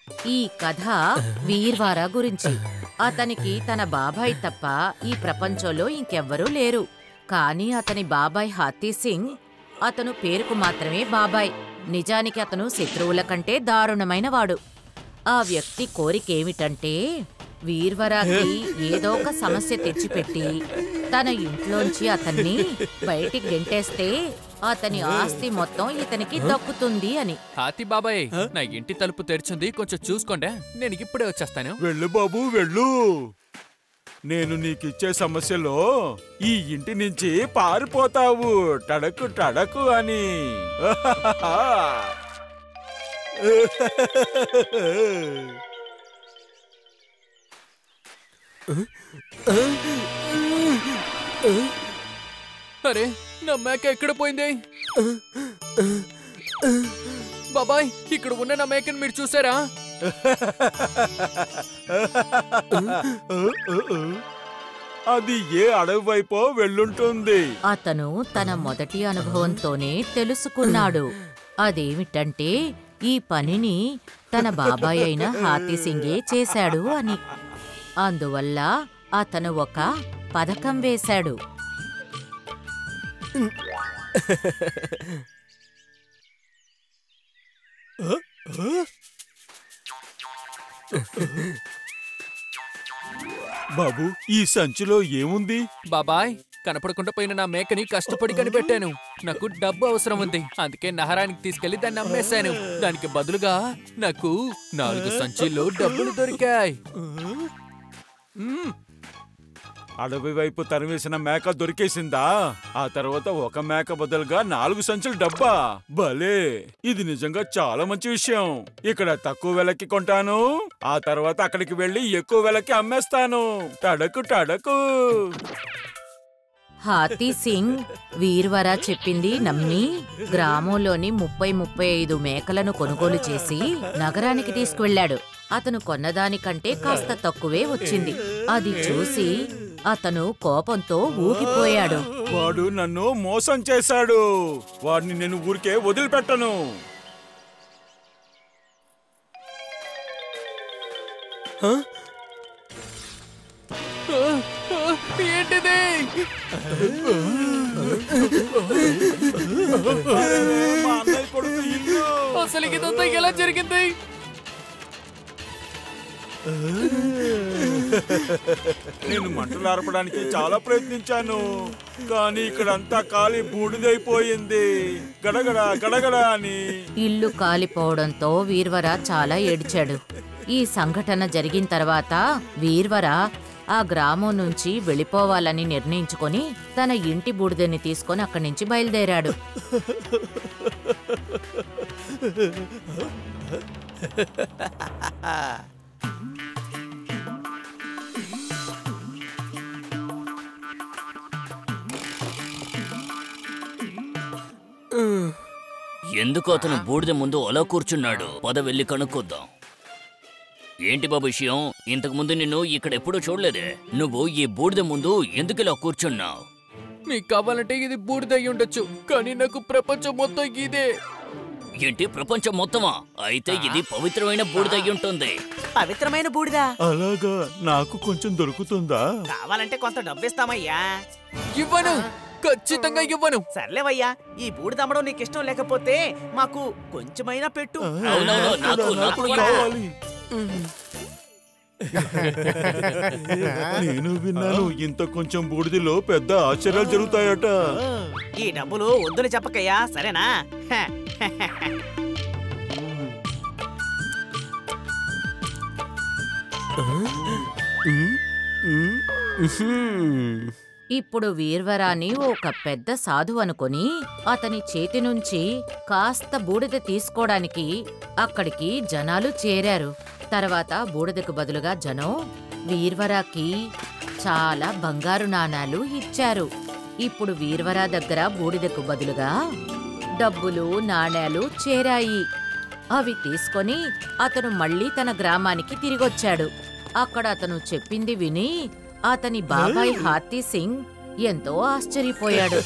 ఈ కథ వీర్వారా గురించి. అతనికి తన బాబాయ్ తప్ప ఈ ప్రపంచంలో ఇంకెవ్వరూ లేరు. కానీ అతని బాబాయ్ హాతీ సింగ్, అతను పేరుకు మాత్రమే బాబాయ్. నిజానికి అతను శత్రువుల కంటే దారుణమైన వాడు. ఆ వ్యక్తి కోరికేమిటంటే వీర్వరాకి ఏదో ఒక సమస్య తెచ్చిపెట్టి తన ఇంట్లోంచి అతన్ని బయటికి గెంటేస్తే అతని ఆస్తి మొత్తం ఇతనికి దక్కుతుంది అని. హాతీ బాబాయ్, నా ఇంటి తలుపు తెరిచింది, కొంచెం చూసుకోండి, నేను ఇప్పుడే వచ్చేస్తాను. వెళ్ళు బాబు వెళ్ళు. నేను నీకిచ్చే సమస్యలో ఈ ఇంటి నుంచి పారిపోతావు టడకు టడకు అని. అరే, నా మేక ఎక్కడ పోయింది? బాబాయ్, ఇక్కడ ఉన్న నా మేకను మీరు చూసారా? అది ఏ అడవి వైపో వెళ్ళుంటుంది. అతను తన మొదటి అనుభవంతోనే తెలుసుకున్నాడు. అదేమిటంటే ఈ పనిని తన బాబాయ్ అయిన హాతీ సింగే చేశాడు అని. అందువల్ల అతను ఒక పథకం వేశాడు. బాబు, ఈ సంచిలో ఏముంది? బాబాయ్, కనపడకుండా పోయిన నా మేకని కష్టపడి కనిపెట్టాను. నాకు డబ్బు అవసరం ఉంది, అందుకే నగరానికి తీసుకెళ్లి దాన్ని అమ్మేశాను. దానికి బదులుగా నాకు 4 సంచుల్లో డబ్బులు దొరికాయి. అడవి వైపు తరివేసిన మేక దొరికేసిందా? ఆ తర్వాత ఒక మేక బదులుగా 4 సంచులు డబ్బా? భలే, ఇది నిజంగా చాలా మంచి విషయం. ఇక్కడ తక్కువ వెలకి కొంటాను, ఆ తర్వాత అక్కడికి వెళ్లి ఎక్కువ వెలకి అమ్మేస్తాను. టడకు టడకు. హాతీ సింగ్ వీర్వరా చెప్పింది నమ్మి గ్రామంలోని 30-35 మేకలను కొనుగోలు చేసి నగరానికి తీసుకువెళ్లాడు. అతను కొన్నదానికంటే కాస్త తక్కువే వచ్చింది. అది చూసి అతను కోపంతో ఊగిపోయాడు. వాడు నన్ను మోసం చేశాడు. వాడిని నేను ఊరికే వదిలిపెట్టను. ఏంటిది? అసలు ఇదంతా ఎలా జరిగింది? నేను మంటలు ఆర్పడానికి చాలా ప్రయత్నించాను, కానీ ఇక్కడంతా కాలి బూడిదైపోయింది. గడగడ గడగడ అని ఇల్లు కాలిపోవడంతో వీర్వరా చాలా ఏడ్చాడు. ఈ సంఘటన జరిగిన తర్వాత వీర్వరా ఆ గ్రామం నుంచి వెళ్ళిపోవాలని నిర్ణయించుకొని తన ఇంటి బూడిదని తీసుకొని అక్కడి నుంచి బయలుదేరాడు. ఎందుకు అతను బూడిద ముందు అలా కూర్చున్నాడు? పద వెళ్ళి కనుక్కొద్దాం. ఏంటి బాబు విషయం? ఇంతకు ముందు నిన్ను ఇక్కడ ఎప్పుడూ చూడలేదే. నువ్వు ఈ బూడిద ముందు ఎందుకు ఇలా కూర్చున్నావు? మీకు కావాలంటే ఇది బూడిద అయి ఉండొచ్చు, కానీ నాకు ప్రపంచం మొత్తం ఇదే. ఏంటి, ప్రపంచం మొత్తమా? అయితే ఇది పవిత్రమైన బూడిద అయి ఉంటుంది. పవిత్రమైన బూడిదా? అలాగా, నాకు కొంచెం దొరుకుతుందా? కావాలంటే కొంత డబ్బిస్తామయ్యా. ఇవ్వను, ఖచ్చితంగా ఇవ్వను. సర్లేవయ్యా, ఈ బూడిదమ్మడం నీకు ఇష్టం లేకపోతే మాకు కొంచెమైనా పెట్టు. అవునవును, నాకు కావాలి. నేను విన్నాను, ఇంత కొంచెం బూడిదలో పెద్ద ఆశ్చర్యాలు జరుగుతాయట. ఈ డబ్బులు వద్దులు చెప్పకయ్యా, సరేనా? ఇప్పుడు వీర్వరాని ఒక పెద్ద సాధువు అనుకొని అతని చేతి నుంచి కాస్త బూడిద తీసుకోవడానికి అక్కడికి జనాలు చేరారు. తర్వాత బూడిదకు బదులుగా జనం వీర్వరాకి చాలా బంగారు నాణాలు ఇచ్చారు. ఇప్పుడు వీర్వరా దగ్గర బూడిదకు బదులుగా డబ్బులు, నాణేలు చేరాయి. అవి తీసుకొని అతను మళ్ళీ తన గ్రామానికి తిరిగొచ్చాడు. అక్కడ అతను చెప్పింది విని అతని బాబాయ్ హాతీ సింగ్ ఎంతో ఆశ్చర్యపోయాడు.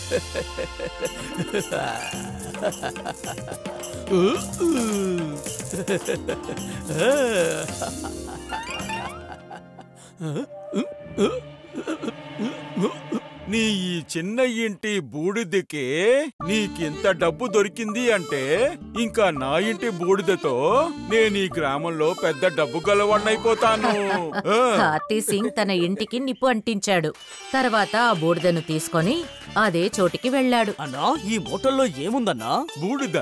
నీ ఈ చిన్న ఇంటి బూడిదకే నీకింత డబ్బు దొరికింది అంటే ఇంకా నా ఇంటి బూడిదతో నేను ఈ గ్రామంలో పెద్ద డబ్బు గలవాణ్ణైపోతాను. హాతీ సింగ్ తన ఇంటికి నిప్పు అంటించాడు. తర్వాత ఆ బూడిదను తీసుకొని అదే చోటికి వెళ్ళాడు. అన్నా ఈ మూటల్లో ఏముందన్నా? బూడిద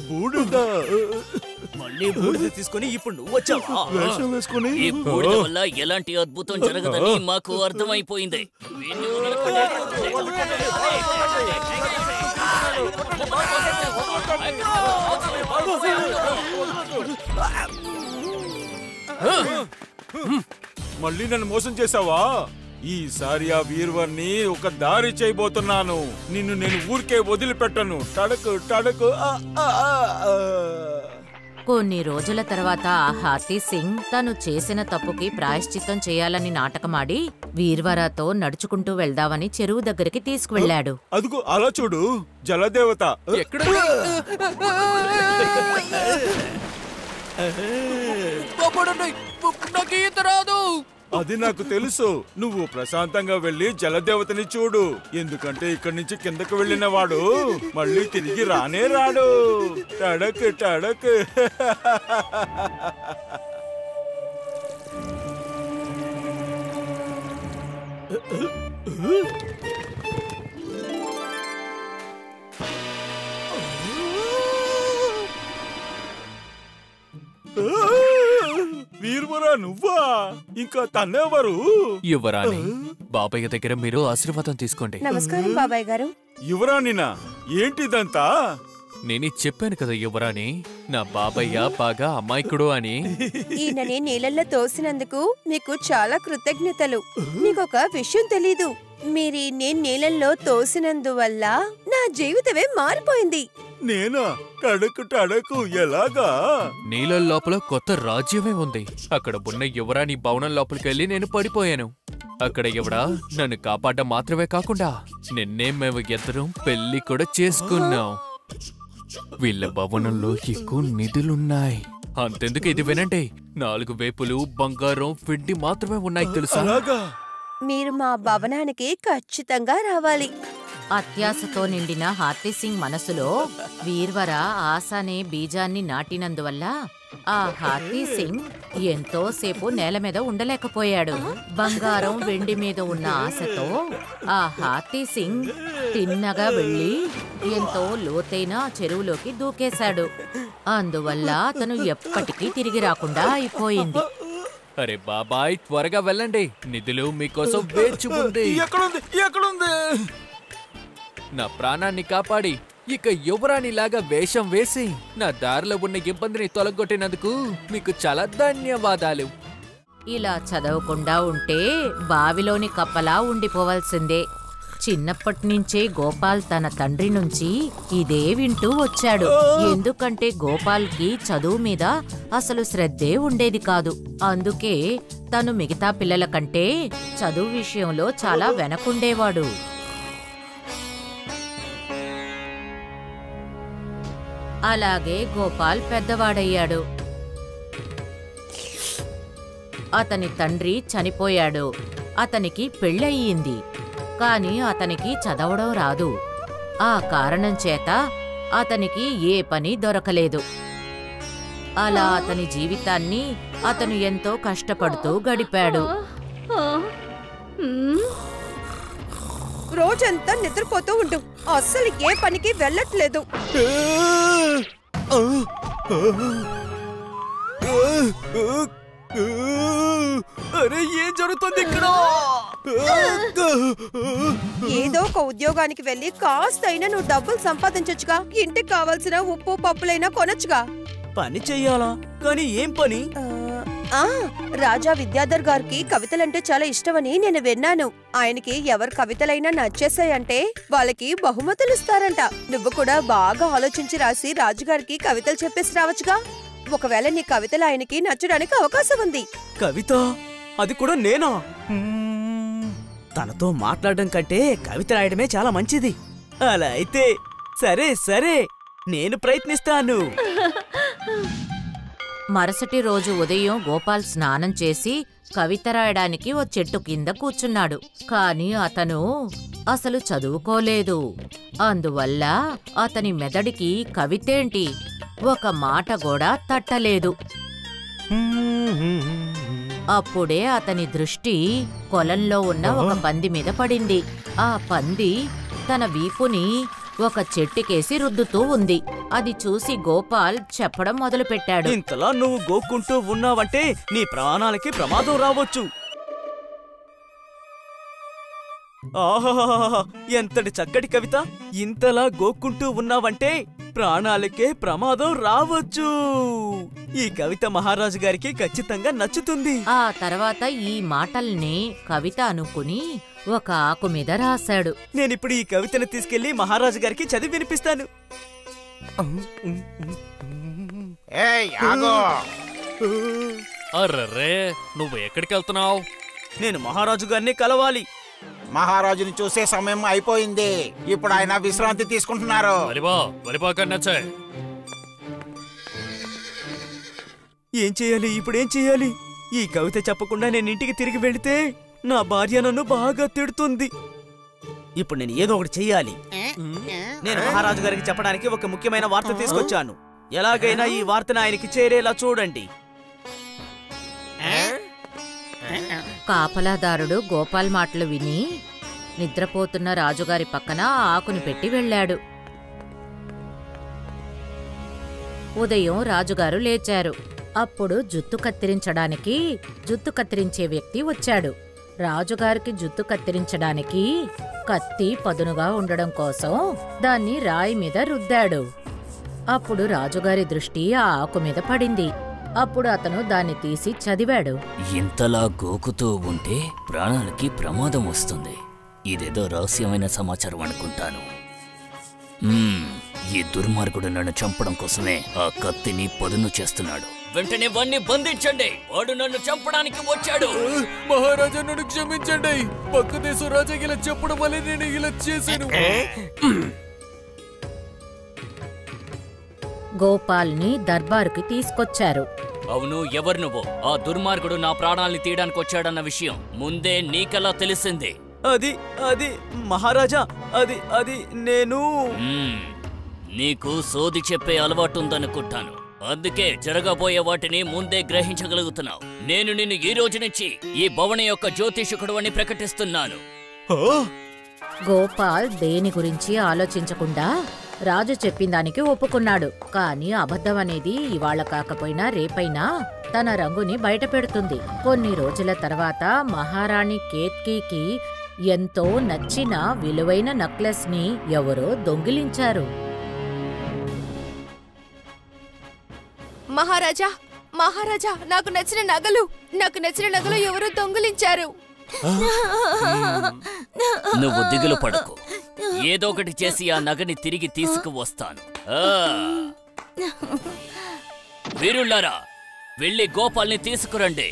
బూడిద మళ్ళీ బూడిద తీసుకొని ఇప్పుడు నువ్వు వచ్చావా? వేషం వేసుకుని ఈ బూడిద వల్ల ఎలాంటి అద్భుతం జరగదని మాకు అర్థమైపోయింది. వీణ్ణి మళ్ళీ నన్ను మోసం చేసావా? ఈసారి ఆ వీర్వర్ని ఒక దారి చేయబోతున్నాను. నిన్ను నేను ఊరికే వదిలిపెట్టను. టడకు టడకు. కొన్ని రోజుల తర్వాత హాతీ సింగ్ తను చేసిన తప్పుకి ప్రాయశ్చిత్తం చేయాలని నాటకమాడి వీర్వరాతో నడుచుకుంటూ వెళ్దామని చెరువు దగ్గరికి తీసుకువెళ్ళాడు. అదుగు అలా చూడు, జలదేవత ఎక్కడ? నాకు ఈత రాదు. అది నాకు తెలుసు. నువ్వు ప్రశాంతంగా వెళ్లి జలదేవతని చూడు. ఎందుకంటే ఇక్కడి నుంచి కిందకు వెళ్ళిన వాడు మళ్ళీ తిరిగి రానే రాడు. టడక్ టడక్. వీర్వరా నువ్వా? ఇంకా తన్నెవరు? యువరాణి, బాబయ్య దగ్గర మీరు ఆశీర్వాదం తీసుకోండి. నమస్కారం బాబాయ్ గారు. యువరాణినా? ఏంటిదంతా? నేనే చెప్పాను కదా యువరాణి, నా బాబయ్య బాగా అమాయకుడు అని. ఈయనని నీళ్ళల్లో తోసినందుకు మీకు చాలా కృతజ్ఞతలు. మీకొక విషయం తెలీదు, మీరు నేను నీళ్ళల్లో తోసినందువల్ల నా జీవితమే మారిపోయింది. నేనా? టడకు టడకు ఎలాగా? నీళ్ళ లోపల కొత్త రాజ్యమే ఉంది. అక్కడ ఉన్న యువరాణి భవనం లోపలికి వెళ్ళి నేను పడిపోయాను. అక్కడ ఎవడా నన్ను కాపాడడం మాత్రమే కాకుండా నిన్నే మేము ఇద్దరం పెళ్లి కూడా చేసుకున్నాం. వీళ్ళ భవనంలో ఎక్కువ నిధులున్నాయి. అంతెందుకు ఇది వినండి, 4 వేపులు బంగారం ఫిడ్డి మాత్రమే ఉన్నాయి తెలుసా? మీరు మా భవనానికి ఖచ్చితంగా రావాలి. అత్యాశతో నిండిన హాతీ సింగ్ మనసులో వీర్వర ఆశ అనే బీజాన్ని నాటినందువల్ల ఆ హాతీ సింగ్ ఎంతోసేపు నేల మీద ఉండలేకపోయాడు. బంగారం వెండి మీద ఉన్న ఆశతో ఆ హాతీ సింగ్ తిన్నగా వెళ్లి ఎంతో లోతైన చెరువులోకి దూకేశాడు. అందువల్ల అతను ఎప్పటికీ తిరిగి రాకుండా అయిపోయింది. అరే బాబాయ్, త్వరగా వెళ్ళండి, నిధులు మీకోసం వేచి ఉంది. ఎక్కడుంది? నా ప్రాణాన్ని కాపాడి ఇక యువరాణిలాగా వేషం వేసి నా దారిలో ఉన్న ఇబ్బందిని తొలగొట్టినందుకు మీకు చాలా ధన్యవాదాలు. ఇలా చదవకుండా ఉంటే బావిలోని కప్పలా ఉండిపోవాల్సిందే. చిన్నప్పటి నుంచే గోపాల్ తన తండ్రి నుంచి ఇదే వింటూ వచ్చాడు. ఎందుకంటే గోపాల్కి చదువు మీద అసలు శ్రద్ధే ఉండేది కాదు. అందుకే తను మిగతా పిల్లల కంటే చదువు విషయంలో చాలా వెనకుండేవాడు. అలాగే గోపాల్ పెద్దవాడయ్యాడు. అతని తండ్రి చనిపోయాడు. అతనికి పెళ్ళయింది. కాని అతనికి చదవడం రాదు. ఆ కారణం చేత అతనికి ఏ పని దొరకలేదు. అలా అతని జీవితాన్ని అతను ఎంతో కష్టపడుతూ గడిపాడు. రోజంతా నిద్రపోతూ ఉండు, అస్సలు ఏ పనికి వెళ్ళట్లేదు. అరే ఏం జరుగుతుంది ఇక్కడ? ఏదో ఒక ఉద్యోగానికి వెళ్ళి కాస్తైనా నువ్వు డబ్బులు సంపాదించొచ్చుగా. ఇంటికి కావాల్సిన ఉప్పు పప్పులైనా కొనొచ్చుగా. పని చెయ్యాలా? కానీ ఏం పని? రాజా విద్యాధర్ గారికి కవితలంటే చాలా ఇష్టమని నేను విన్నాను. ఆయనకి ఎవరు కవితలైనా నచ్చేసాయంటే వాళ్ళకి బహుమతులు ఇస్తారంట. నువ్వు కూడా బాగా ఆలోచించి రాసి రాజుగారికి కవితలు చెప్పేసి రావచ్చుగా. ఒకవేళ నీ కవితలు ఆయనకి నచ్చడానికి అవకాశం ఉంది. కవిత? అది కూడా నేనా? తనతో మాట్లాడడం కంటే కవిత రాయడమే చాలా మంచిది. అలా అయితే సరే సరే, నేను ప్రయత్నిస్తాను. మరుసటి రోజు ఉదయం గోపాల్ స్నానం చేసి కవిత రాయడానికి ఓ చెట్టు కింద కూర్చున్నాడు. కాని అతను అసలు చదువుకోలేదు. అందువల్ల అతని మెదడికి కవితేంటి ఒక మాట కూడా తట్టలేదు. అప్పుడే అతని దృష్టి పొలంలో ఉన్న ఒక పంది మీద పడింది. ఆ పంది తన వీపుని ఒక చెట్టుకేసి రుద్దుతూ ఉంది. అది చూసి గోపాల్ చెప్పడం మొదలుపెట్టాడు. ఇంతలా నువ్వు గోక్కుంటూ ఉన్నావంటే నీ ప్రాణాలకి ప్రమాదం రావచ్చు. ఆహాహాహా, ఎంతటి చక్కటి కవిత! ఇంతలా గోక్కుంటూ ఉన్నావంటే ప్రాణాలకే ప్రమాదం రావచ్చు. ఈ కవిత మహారాజు గారికి ఖచ్చితంగా నచ్చుతుంది. ఆ తర్వాత ఈ మాటల్ని కవిత అనుకుని ఒక ఆకు మీద రాశాడు. నేనిప్పుడు ఈ కవితను తీసుకెళ్లి మహారాజు గారికి చదివి వినిపిస్తాను. అర్రరే, నువ్వు ఎక్కడికి వెళ్తున్నావు? నేను మహారాజు గారిని కలవాలి. మహారాజుని చూసే సమయం అయిపోయింది. ఇప్పుడు ఆయన విశ్రాంతి తీసుకుంటున్నారు. ఏం చేయాలి? ఇప్పుడేం చేయాలి? ఈ కవిత చెప్పకుండా నేను ఇంటికి తిరిగి వెళితే నా భార్య నన్ను బాగా తిడుతుంది. ఇప్పుడు నేను ఏదో ఒకటి చెయ్యాలి. నేను మహారాజు గారికి చెప్పడానికి ఒక ముఖ్యమైన వార్త తీసుకొచ్చాను. ఎలాగైనా ఈ వార్తను ఆయనకి చేరేలా చూడండి. కాపలాదారుడు గోపాల్ మాటలు విని నిద్రపోతున్న రాజుగారి పక్కన ఆకుని పెట్టి వెళ్ళాడు. ఉదయం రాజుగారు లేచారు. అప్పుడు జుత్తు కత్తిరించే వ్యక్తి వచ్చాడు. రాజుగారికి జుత్తు కత్తిరించడానికి కత్తి పదునుగా ఉండడం కోసం దాన్ని రాయి మీద రుద్దాడు. అప్పుడు రాజుగారి దృష్టి ఆ ఆకు మీద పడింది. అప్పుడు అతను దాన్ని తీసి చదివాడు. ఇంతలా గోకుతూ ఉంటే ప్రాణాలకి ప్రమాదం వస్తుంది. ఇదేదో రహస్యమైన సమాచారం అనుకుంటాను. ఈ దుర్మార్గుడు నన్ను చంపడం కోసమే ఆ కత్తిని పదును చేస్తున్నాడు. వెంటనే వాణ్ణి బంధించండి. వాడు నన్ను చంపడానికి వచ్చాడు. మహారాజా, నన్ను క్షమించండి. పక్క దేశం రాజాకి ఇలా చెప్పడం వల్లే నేను ఇలా చేశాను. గోపాల్ని దర్బారుకి తీసుకొచ్చారు. అవును, ఎవరు నువ్వు? ఆ దుర్మార్గుడు నా ప్రాణాల్ని తీయడానికి వచ్చాడన్న విషయం ముందే నీకెలా తెలిసింది? అది మహారాజా, అది నేను. నీకు సోది చెప్పే అలవాటుందనుకుంటాను. అందుకే జరగబోయే వాటిని ముందే గ్రహించగలుగుతున్నావు. నేను నిన్ను ఈ రోజు నుంచి ఈ భవనం యొక్క జ్యోతిషకుడు అని ప్రకటిస్తున్నాను. గోపాల్ దేని గురించి ఆలోచించకుండా రాజు చెప్పిందానికి ఒప్పుకున్నాడు. కాని అబద్ధం అనేది ఇవాళ కాకపోయినా రేపైనా తన రంగుని బయట పెడుతుంది. కొన్ని రోజుల తర్వాత మహారాణి కేత్కీకి ఎంతో నచ్చిన విలువైన నెక్లెస్ ని ఎవరో దొంగిలించారు. మహారాజా, నాకు నచ్చిన నగలు ఎవరో దొంగిలించారు. నువ్వు దిగులు పడకు. ఏదో ఒకటి చేసి ఆ నగని తిరిగి తీసుకువస్తాను. వీరుళ్ళారా, వెళ్ళి గోపాల్ని తీసుకురండి.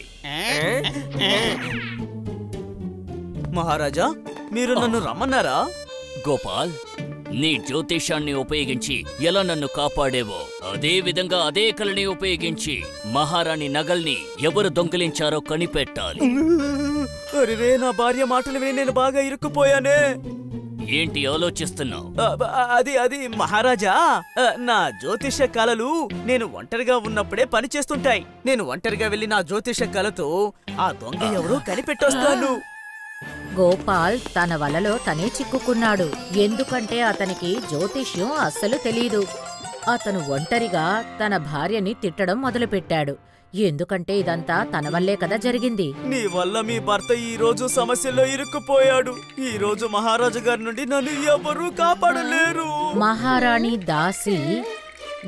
మహారాజా, మీరు నన్ను రమ్మన్నారా? గోపాల్, నీ జ్యోతిషాన్ని ఉపయోగించి ఎలా నన్ను కాపాడేవో అదే విధంగా అదే కళని ఉపయోగించి మహారాణి నగల్ని ఎవరు దొంగిలించారో కనిపెట్టాలి. అరే, నా భార్య మాటలు విని నేను బాగా ఇరుక్కుపోయానే. ఏంటి ఆలోచిస్తున్నావు? అది మహారాజా, నా జ్యోతిష కళలు నేను ఒంటరిగా ఉన్నప్పుడే పనిచేస్తుంటాయి. నేను ఒంటరిగా వెళ్లి నా జ్యోతిష కళతో ఆ దొంగ ఎవరో కనిపెట్టొస్తాను. గోపాల్ తన వలలో తనే చిక్కుకున్నాడు. ఎందుకంటే అతనికి జ్యోతిష్యం అస్సలు తెలీదు. అతను ఒంటరిగా తన భార్యని తిట్టడం మొదలుపెట్టాడు. ఎందుకంటే ఇదంతా తన వల్లే కదా జరిగింది. నీ వల్ల మీ భర్త ఈ రోజు సమస్యలో ఇరుక్కుపోయాడు. ఈ రోజు మహారాజు గారి నుండి నన్ను ఎవరూ కాపాడలేరు. మహారాణి దాసి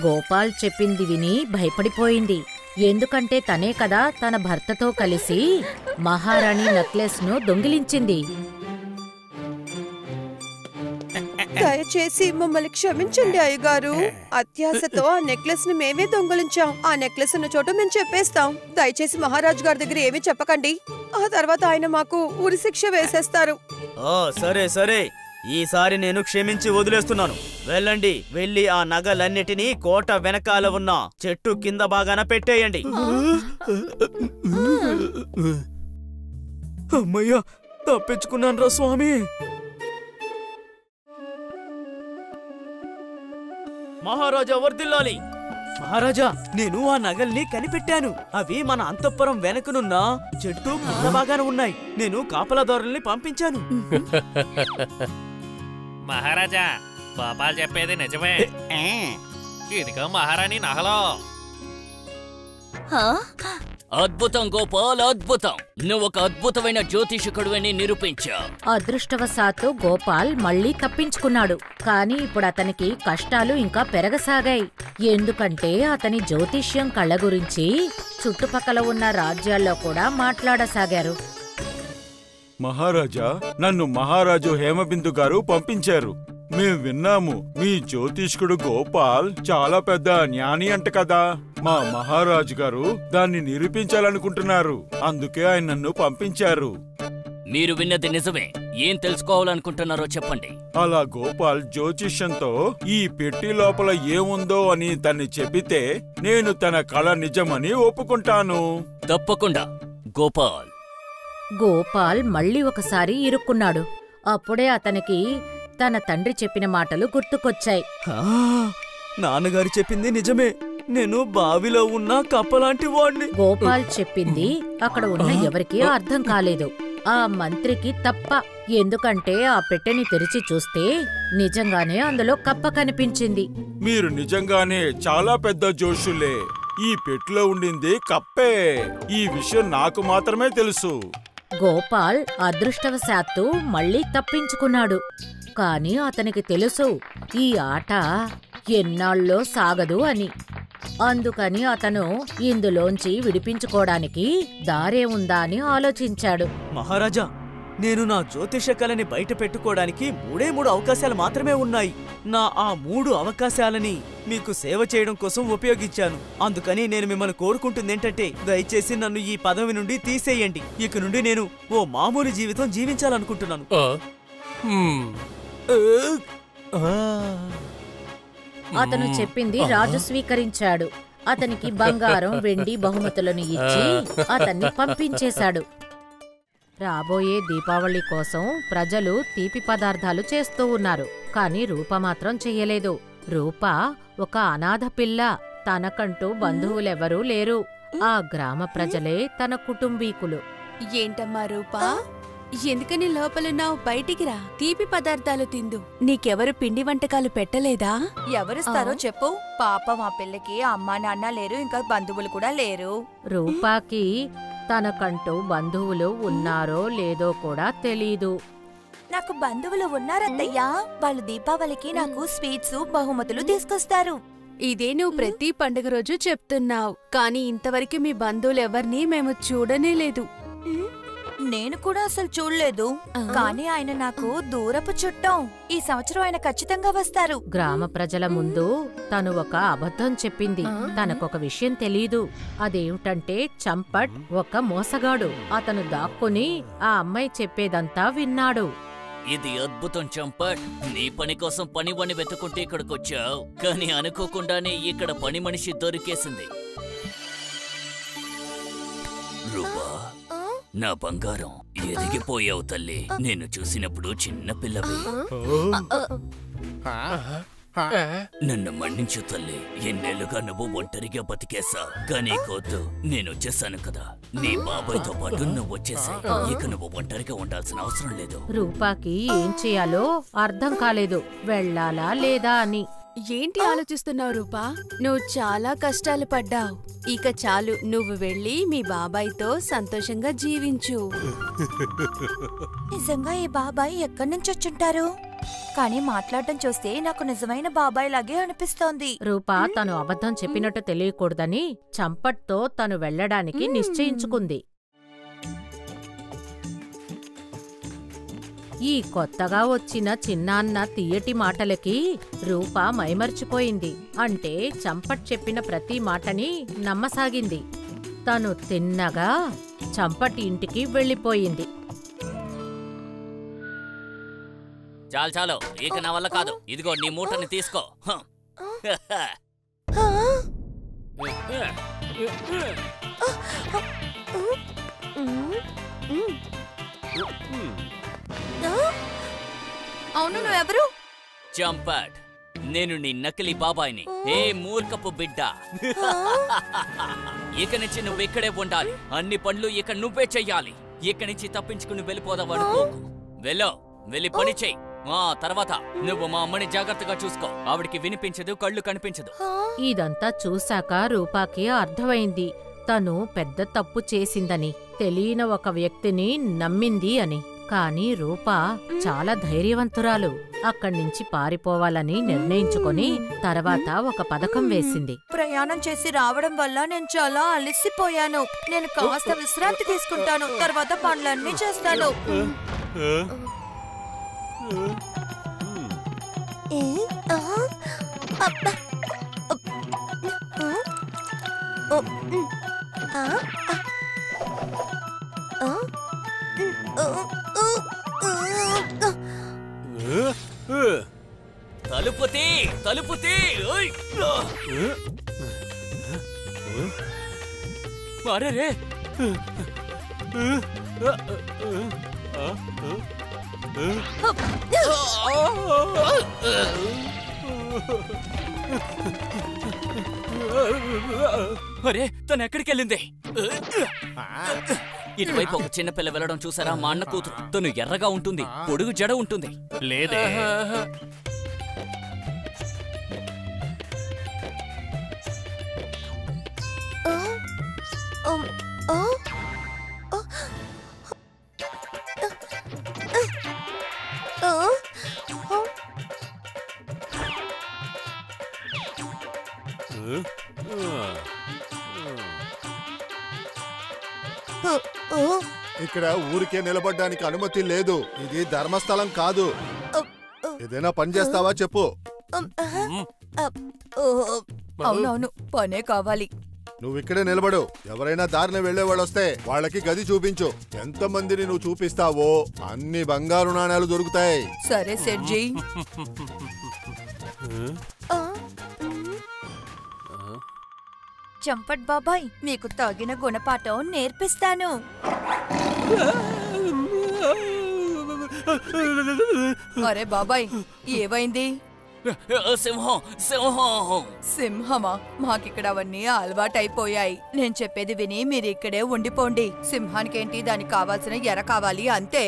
గోపాల్ చెప్పింది విని భయపడిపోయింది. ఎందుకంటే తనే కదా తన భర్తతో కలిసి మహారాణి నెక్లెస్ ను దొంగిలించింది. దయచేసి మమ్మల్ని క్షమించండి అయ్యగారు. అత్యాశతో ఆ నెక్లెస్ ని మేమే దొంగిలించాం. ఆ నెక్లెస్ ఉన్న చోట మేము చెప్పేస్తాం. దయచేసి మహారాజు గారి దగ్గర ఏమీ చెప్పకండి. ఆ తర్వాత ఆయన మాకు ఉరిశిక్ష వేసేస్తారు. సరే, ఈసారి నేను క్షమించి వదిలేస్తున్నాను. వెళ్ళండి, వెళ్ళి ఆ నగలన్నిటినీ కోట వెనకాల ఉన్న చెట్టు కింద బాగాన పెట్టేయండి. అమ్మయ్యా, తప్పించుకున్నాను రా స్వామి. మహారాజా వర్ధిల్లాలి. మహారాజా, నేను ఆ నగల్ని కనిపెట్టాను. అవి మన అంతఃపురం వెనకనున్న చెట్టు కింద బాగాన ఉన్నాయి. నేను కాపలాదారుల్ని పంపించాను. మహారాజా, గోపాల్ చెప్పేది నిజమే. ఇదిగో మహారాణి నగలో. అద్భుతం గోపాల్, అద్భుతం. నువ్వు ఒక అద్భుతమైన జ్యోతిషకుడు అని నిరూపించావు. అదృష్టవశాత్తు గోపాల్ మళ్ళీ తప్పించుకున్నాడు. కానీ ఇప్పుడు అతనికి కష్టాలు ఇంకా పెరగసాగాయి. ఎందుకంటే అతని జ్యోతిష్యం కళ్ళ గురించి చుట్టుపక్కల ఉన్న రాజ్యాల్లో కూడా మాట్లాడసాగారు. మహారాజా, నన్ను మహారాజు హేమబిందు గారు పంపించారు. మేం విన్నాము, మీ జ్యోతిష్కుడు గోపాల్ చాలా పెద్ద జ్ఞాని అంట కదా. మా మహారాజు గారు దాన్ని నిరూపించాలనుకుంటున్నారు. అందుకే ఆయన నన్ను పంపించారు. మీరు విన్నది నిజమే. ఏం తెలుసుకోవాలనుకుంటున్నారో చెప్పండి. అలా గోపాల్ జ్యోతిష్యంతో ఈ పెట్టి లోపల ఏముందో అని తన్ని చెబితే నేను తన కళ నిజమని ఒప్పుకుంటాను. తప్పకుండా గోపాల్. గోపాల్ మళ్ళీ ఒకసారి ఇరుక్కున్నాడు. అప్పుడే అతనికి తన తండ్రి చెప్పిన మాటలు గుర్తుకొచ్చాయి. నాన్నగారు చెప్పింది నిజమే. నేను బావిలో ఉన్న కప్పలాంటి వాడిని. గోపాల్ చెప్పింది అక్కడ ఉన్న ఎవరికీ అర్థం కాలేదు, ఆ మంత్రికి తప్ప. ఎందుకంటే ఆ పెట్టెని తెరిచి చూస్తే నిజంగానే అందులో కప్ప కనిపించింది. మీరు నిజంగానే చాలా పెద్ద జోషులే. ఈ పెట్టెలో ఉండింది కప్పే. ఈ విషయం నాకు మాత్రమే తెలుసు. గోపాల్ అదృష్టవశాత్తు మళ్ళీ తప్పించుకున్నాడు. కాని అతనికి తెలుసు ఈ ఆట ఎన్నాళ్ళో సాగదు అని. అందుకని అతను ఇందులోంచి విడిపించుకోవడానికి దారే ఉందా అని ఆలోచించాడు. మహారాజా, నేను నా జ్యోతిష కళని బయట పెట్టుకోవడానికి 3 అవకాశాలు మాత్రమే ఉన్నాయి. నా ఆ 3 అవకాశాలని మీకు సేవ చేయడం కోసం ఉపయోగించాను. అందుకని నేను మిమ్మల్ని కోరుకుంటుంది ఏంటంటే, దయచేసి నన్ను ఈ పదవి నుండి తీసేయండి. ఇక నుండి నేను ఓ మామూలు జీవితం జీవించాలనుకుంటున్నాను. అతను చెప్పింది రాజు స్వీకరించాడు. అతనికి బంగారం, వెండి బహుమతులను ఇచ్చి అతన్ని పంపించేశాడు. రాబోయే దీపావళి కోసం ప్రజలు తీపి పదార్థాలు చేస్తూ ఉన్నారు. కాని రూప మాత్రం చెయ్యలేదు. రూప ఒక అనాథ పిల్ల. తనకంటూ బంధువులెవరూ లేరు. ఆ గ్రామ ప్రజలే తన కుటుంబీకులు. ఏంటమ్మా రూపా, ఎందుకని లోపలున్నావు? బయటికి రా, తీపి పదార్థాలు తిందు. నీకెవరు పిండి వంటకాలు పెట్టలేదా? ఎవరిస్తారో చెప్పు. పాప మా పిల్లకి అమ్మా నాన్న లేరు, ఇంకా బంధువులు కూడా లేరు. రూపాకి తనకంటూ బంధువులు ఉన్నారో లేదో కూడా తెలీదు. నాకు బంధువులు ఉన్నారత్తయ్యా. వాళ్ళు దీపావళికి నాకు స్వీట్స్, బహుమతులు తీసుకొస్తారు. ఇదే నువ్వు ప్రతి పండుగ రోజు చెప్తున్నావు. కాని ఇంతవరకు మీ బంధువులెవర్నీ మేము చూడనే లేదు. నేను కూడా అసలు చూడలేదు. కానీ ఆయన నాకు దూరపు చుట్టం. ఈ సంవత్సరం ఆయన ఖచ్చితంగా వస్తారు. గ్రామ ప్రజల ముందు తను ఒక అబద్ధం చెప్పింది. తనకొక విషయం తెలీదు. అదేమిటంటే చంపట్ ఒక మోసగాడు. అతను దాక్కుని ఆ అమ్మాయి చెప్పేదంతా విన్నాడు. ఇది అద్భుతం చంపట్. నీ పని కోసం పనివాణ్ణి వెతుకుంటే ఇక్కడికొచ్చావు. కానీ అనుకోకుండానే ఇక్కడ పని మనిషి దొరికేసింది. రూపా, నా బంగారం, ఎదిగిపోయావు తల్లి. నేను చూసినప్పుడు చిన్న పిల్లవి. నన్ను మన్నించు తల్లి. ఎన్నేళ్లుగా నువ్వు ఒంటరిగా బతికేసా. కానీ కోద్దు, నేనొచ్చేసాను కదా. నీ బాబాయ్తో పాటు నువ్వు వచ్చేసా. ఇక నువ్వు ఒంటరిగా ఉండాల్సిన అవసరం లేదు. రూపాకి ఏం చేయాలో అర్థం కాలేదు, వెళ్ళాలా లేదా అని. ఏంటి ఆలోచిస్తున్నావు రూపా? నువ్వు చాలా కష్టాలు పడ్డావు. ఇక చాలు, నువ్వు వెళ్ళి మీ బాబాయ్తో సంతోషంగా జీవించు. నిజంగా ఈ బాబాయ్ ఎక్కడి నుంచి వచ్చుంటారు? కానీ మాట్లాడటం చూస్తే నాకు నిజమైన బాబాయ్ లాగే అనిపిస్తోంది. రూపా తను అబద్ధం చెప్పినట్టు తెలియకూడదని చంపట్తో తను వెళ్ళడానికి నిశ్చయించుకుంది. ఈ కొత్తగా వచ్చిన చిన్నాన్న తీయటి మాటలకి రూప మైమర్చిపోయింది. అంటే చంపట్ చెప్పిన ప్రతి మాటని నమ్మసాగింది. తను తిన్నగా చంపటి ఇంటికి వెళ్ళిపోయింది. చాలు చాలు, ఇక నా వల్ల కాదు. ఇదిగో నీ మూటని తీసుకో. అవును, నువ్వెవరు? చంపట్, నేను నీ నకిలీ బాబాయిని. ఏ మూర్ఖపు బిడ్డ, ఇక నుంచి నువ్వు ఇక్కడే ఉండాలి. అన్ని పనులు ఇక నువ్వే చెయ్యాలి. ఇక నుంచి తప్పించుకుని వెళ్ళిపోదావనుకోకు. వెళ్ళి పని చెయ్యి. తర్వాత నువ్వు మా అమ్మని జాగ్రత్తగా చూసుకో. ఆవిడికి వినిపించదు, కళ్ళు కనిపించదు. ఇదంతా చూశాక రూపాకి అర్థమైంది తను పెద్ద తప్పు చేసిందని, తెలియని ఒక వ్యక్తిని నమ్మింది అని. కాని రూపా చాలా ధైర్యవంతురాలు. అక్కడ్నించి పారిపోవాలని నిర్ణయించుకొని తర్వాత ఒక పథకం వేసింది. ప్రయాణం చేసి రావడం వల్ల నేను చాలా అలసిపోయాను. నేను కాస్త విశ్రాంతి తీసుకుంటాను, తర్వాత పనులన్నీ చేస్తాను. తలుపు తీ. అరే, అరే, తను ఎక్కడికెళ్ళింది? ఇటువైపు ఒక చిన్నపిల్ల వెళ్ళడం చూసారా? మా అన్న కూతురు. తను ఎర్రగా ఉంటుంది, పొడుగు జడ ఉంటుంది. లేదే. ఇక్కడ ఊరికే నిలబడ్డానికి అనుమతి లేదు. ఇది ధర్మస్థలం కాదు. ఏదైనా పని చేస్తావా చెప్పు. అవునవును, పనే కావాలి. నువ్వు ఇక్కడే నిలబడు. ఎవరైనా దారిన వెళ్లేవాళ్ళు వస్తే వాళ్ళకి గది చూపించు. ఎంతమందిని నువ్వు చూపిస్తావో అన్ని బంగారు నాణేలు దొరుకుతాయి. సరే సెడ్జీ. చంపట్ బాబాయ్, మీకు తగిన గుణపాఠం నేర్పిస్తాను. అరే బాబాయ్, ఏమైంది? సింహమా? మాకిక్కడ అవన్నీ అలవాటైపోయాయి. నేను చెప్పేది విని మీరు ఇక్కడే ఉండిపోండి. సింహానికేంటి, దానికి కావాల్సిన ఎర కావాలి అంతే.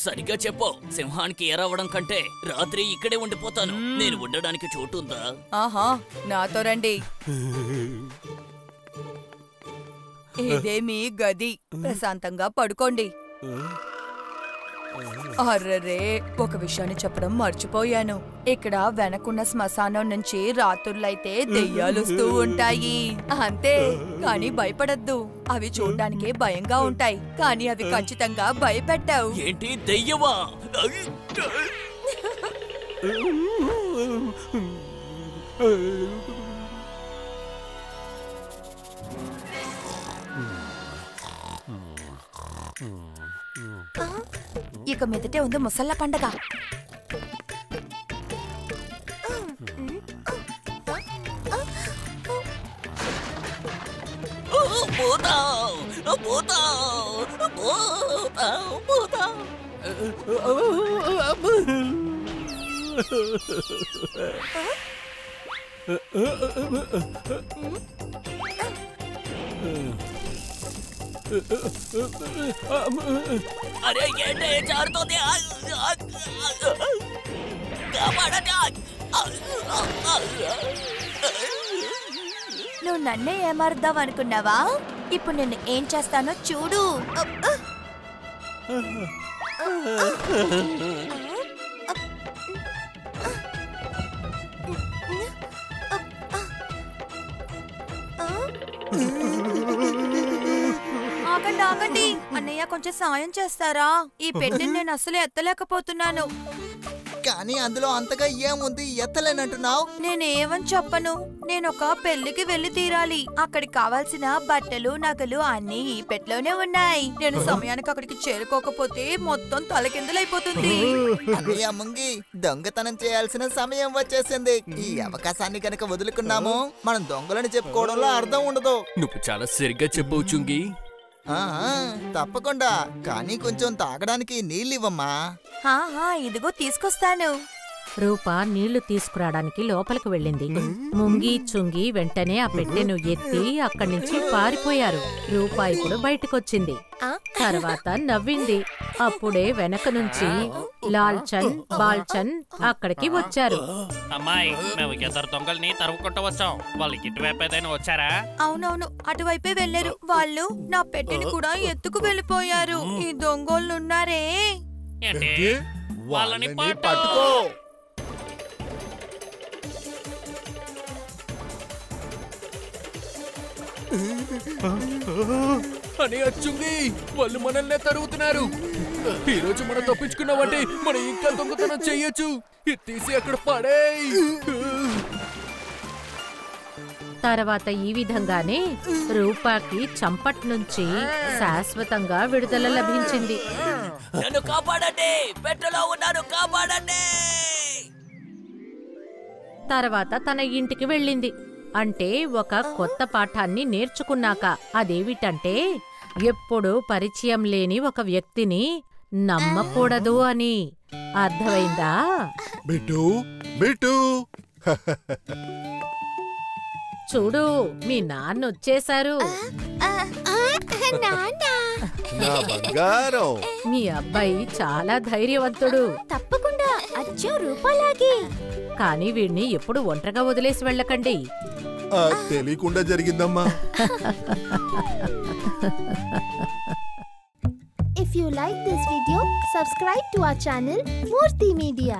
సరిగ్గా చెప్పు. సింహానికి ఎరవడం కంటే రాత్రి ఇక్కడే ఉండిపోతాను. నేను ఉండడానికి చోటుందా? ఆహా, నాతో రండి. ఇదే మీ గది. ప్రశాంతంగా పడుకోండి. అర్రరే, ఒక విషయాన్ని చెప్పడం మర్చిపోయాను. ఇక్కడ వెనకున్న శ్మశానం నుంచి రాత్రులైతే దెయ్యాలొస్తూ ఉంటాయి అంతే. కానీ భయపడద్దు. అవి చూడ్డానికి భయంగా ఉంటాయి, కానీ అవి ఖచ్చితంగా భయపెట్టావు. ఏంటి, దెయ్యమా? ఇక మీదటే ఉంది ముసళ్ళ పండగ. అరే ఏంటే జారుతోంది? నువ్వు నన్నే ఏమారుద్దాం అనుకున్నావా? ఇప్పుడు నేను ఏం చేస్తానో చూడు. ఆగండి ఆగండి, అన్నయ్య కొంచెం సాయం చేస్తారా? ఈ పెట్టిని నేను అసలు ఎత్తలేకపోతున్నాను. కానీ అందులో అంతగా ఏముంది ఎత్తలేనంటున్నావు? నేనేమని చెప్పను. నేనొక పెళ్లికి వెళ్లి తీరాలి. అక్కడికి కావాల్సిన బట్టలు నగలు అన్నీ ఈ పెట్లోనే ఉన్నాయి. నేను సమయానికి అక్కడికి చేరుకోకపోతే మొత్తం తలకిందులైపోతుంది. అన్నయ్య ముంగి, దొంగతనం చేయాల్సిన సమయం వచ్చేసింది. ఈ అవకాశాన్ని కనుక వదులుకున్నాము మనం దొంగలని చెప్పుకోవడంలో అర్థం ఉండదు. నువ్వు చాలా సరిగ్గా చెప్పవు చుంగి. తప్పకుండా, కానీ కొంచెం తాగడానికి నీళ్ళివ్వమ్మా. ఇదిగో తీసుకొస్తాను. రూప నీళ్లు తీసుకురావడానికి లోపలికి వెళ్ళింది. ముంగి చుంగి వెంటనే ఆ పెట్టెను ఎత్తి అక్కడి నుంచి పారిపోయారు. రూప ఇప్పుడు బయటకొచ్చింది. తర్వాత నవ్వింది. అప్పుడే వెనక నుంచి లాల్చంద్ బాల్చంద్ అక్కడికి వచ్చారు. అమ్మాయి, మేము ఇద్దరు దొంగల్ని తరుముకుంటూ వచ్చాం. వాళ్ళకి ఇటువైపు ఏదైనా వచ్చారా? అవునవును, అటువైపే వెళ్లారు. వాళ్ళు నా పెట్టెని కూడా ఎత్తుకు వెళ్ళిపోయారు. ఈ దొంగోళ్ళున్నారే. వాళ్ళని పట్టుకో. అని అచ్చుంగి, వాళ్ళు మనల్నే తరుగుతున్నారు. ఈ రోజు మనం తప్పించుకున్నామంటే మనం ఇంకా దొంగతనం చెయ్యొచ్చు. ఇది తీసి అక్కడ పడేయ్. తర్వాత ఈ విధంగానే రూపాకి చంపట్ నుంచి శాశ్వతంగా విడుదల లభించింది. నన్ను కాపాడండి, పెట్టెలో ఉన్నాను, కాపాడండి. తర్వాత తన ఇంటికి వెళ్ళింది. అంటే ఒక కొత్త పాఠాన్ని నేర్చుకున్నాక. అదేమిటంటే ఎప్పుడూ పరిచయం లేని ఒక వ్యక్తిని నమ్మకూడదు అని. అర్థమైందా? బిట్టు బిట్టు చూడు, మీ నాన్న వచ్చేశారు. నా బంగారం. మీ అబ్బాయి చాలా ధైర్యవంతుడు. తప్పకుండా అచ్చం రూపాలాగే. కానీ వీడిని ఎప్పుడు ఒంటరిగా వదిలేసి వెళ్ళకండి. తెలియకుండా జరిగిందమ్మా. If you like this video, subscribe to our channel Murthy Media.